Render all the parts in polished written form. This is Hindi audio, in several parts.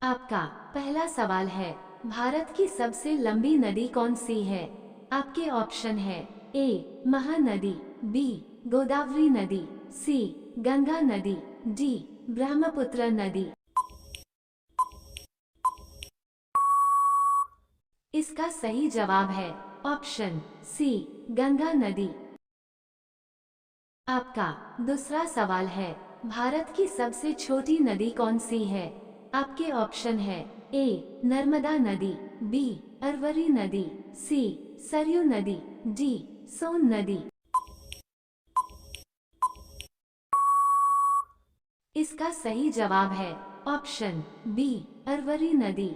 आपका पहला सवाल है, भारत की सबसे लंबी नदी कौन सी है? आपके ऑप्शन है ए महानदी, बी गोदावरी नदी, सी गंगा नदी, डी ब्रह्मपुत्र नदी। इसका सही जवाब है ऑप्शन सी गंगा नदी। आपका दूसरा सवाल है, भारत की सबसे छोटी नदी कौन सी है? आपके ऑप्शन है ए नर्मदा नदी, बी अरवरी नदी, सी सरयू नदी, डी सोन नदी। इसका सही जवाब है ऑप्शन बी अरवरी नदी।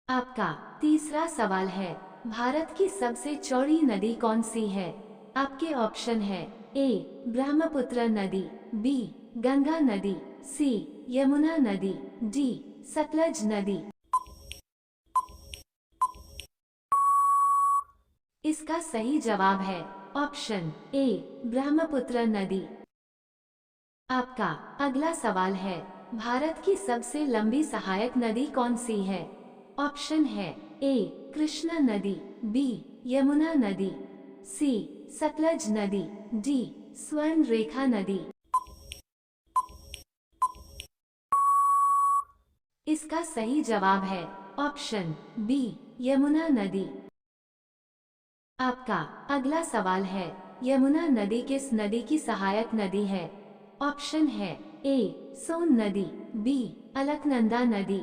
आपका तीसरा सवाल है, भारत की सबसे चौड़ी नदी कौन सी है? आपके ऑप्शन है ए ब्रह्मपुत्र नदी, बी गंगा नदी, सी यमुना नदी, डी सतलज नदी। इसका सही जवाब है ऑप्शन ए ब्रह्मपुत्र नदी। आपका अगला सवाल है, भारत की सबसे लंबी सहायक नदी कौन सी है? ऑप्शन है ए कृष्णा नदी, बी यमुना नदी, सी सतलज नदी, डी स्वर्ण रेखा नदी। इसका सही जवाब है ऑप्शन बी यमुना नदी। आपका अगला सवाल है, यमुना नदी किस नदी की सहायक नदी है? ऑप्शन है ए सोन नदी, बी अलकनंदा नदी,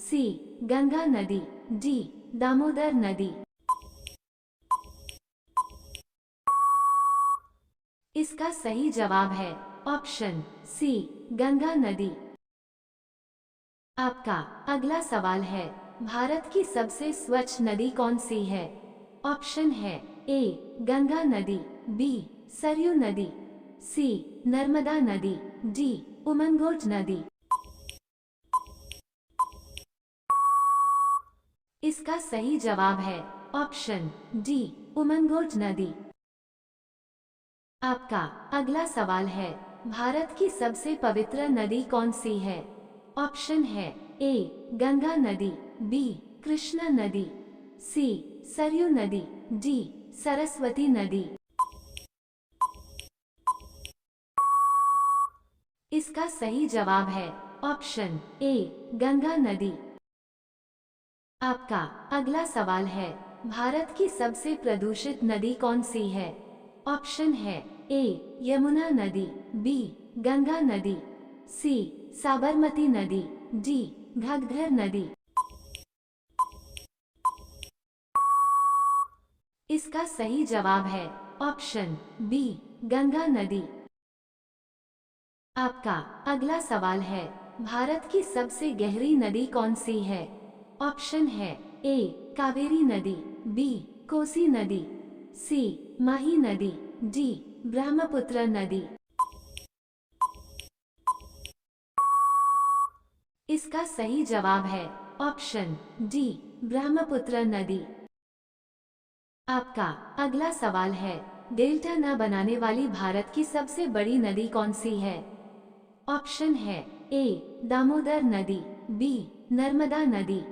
सी गंगा नदी, डी दामोदर नदी। इसका सही जवाब है ऑप्शन सी गंगा नदी। आपका अगला सवाल है, भारत की सबसे स्वच्छ नदी कौन सी है? ऑप्शन है ए गंगा नदी, बी सरयू नदी, सी नर्मदा नदी, डी उमंगोट नदी। इसका सही जवाब है ऑप्शन डी उमंगोट नदी। आपका अगला सवाल है, भारत की सबसे पवित्र नदी कौन सी है? ऑप्शन है ए गंगा नदी, बी कृष्णा नदी, सी सरयू नदी, डी सरस्वती नदी। इसका सही जवाब है ऑप्शन ए गंगा नदी। आपका अगला सवाल है, भारत की सबसे प्रदूषित नदी कौन सी है? ऑप्शन है ए यमुना नदी, बी गंगा नदी, सी साबरमती नदी, डी घग्घर नदी। इसका सही जवाब है ऑप्शन बी गंगा नदी। आपका अगला सवाल है, भारत की सबसे गहरी नदी कौन सी है? ऑप्शन है ए कावेरी नदी, बी कोसी नदी, सी माही नदी, डी ब्रह्मपुत्र नदी। इसका सही जवाब है ऑप्शन डी ब्रह्मपुत्र नदी। आपका अगला सवाल है, डेल्टा न बनाने वाली भारत की सबसे बड़ी नदी कौन सी है? ऑप्शन है ए दामोदर नदी, बी नर्मदा नदी,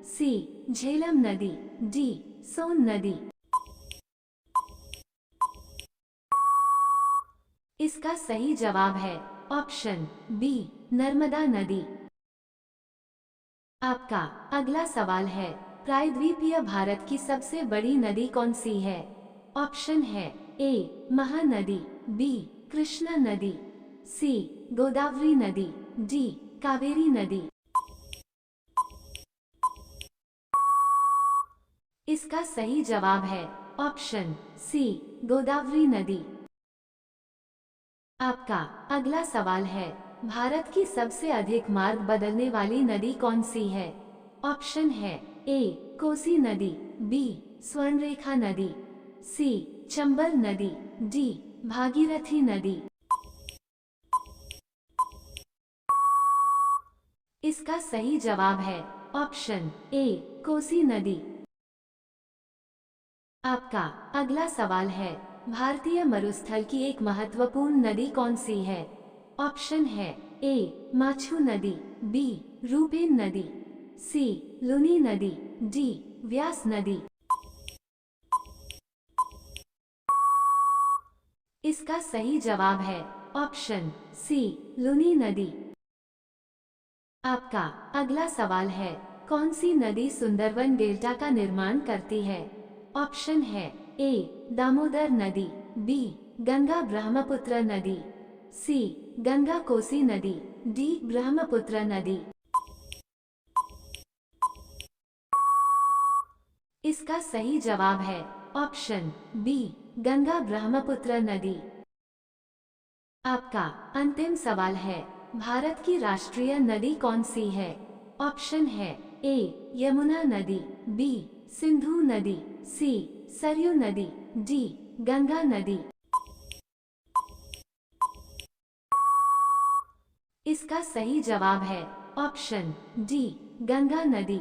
सी झेलम नदी, डी सोन नदी। इसका सही जवाब है ऑप्शन बी नर्मदा नदी। आपका अगला सवाल है, प्रायद्वीपीय भारत की सबसे बड़ी नदी कौन सी है? ऑप्शन है ए महानदी, बी कृष्णा नदी, सी गोदावरी नदी, डी कावेरी नदी। इसका सही जवाब है ऑप्शन सी गोदावरी नदी। आपका अगला सवाल है, भारत की सबसे अधिक मार्ग बदलने वाली नदी कौन सी है? ऑप्शन है ए कोसी नदी, बी स्वर्णरेखा नदी, सी चंबल नदी, डी भागीरथी नदी। इसका सही जवाब है ऑप्शन ए कोसी नदी। आपका अगला सवाल है, भारतीय मरुस्थल की एक महत्वपूर्ण नदी कौन सी है? ऑप्शन है ए माछू नदी, बी रूपेन नदी, सी लुनी नदी, डी व्यास नदी। इसका सही जवाब है ऑप्शन सी लुनी नदी। आपका अगला सवाल है, कौन सी नदी सुंदरवन डेल्टा का निर्माण करती है? ऑप्शन है ए दामोदर नदी, बी गंगा ब्रह्मपुत्र नदी, सी गंगा कोसी नदी, डी ब्रह्मपुत्र नदी। इसका सही जवाब है ऑप्शन बी गंगा ब्रह्मपुत्र नदी। आपका अंतिम सवाल है, भारत की राष्ट्रीय नदी कौन सी है? ऑप्शन है ए यमुना नदी, बी सिंधु नदी, सी सरयू नदी, डी गंगा नदी। इसका सही जवाब है ऑप्शन डी गंगा नदी।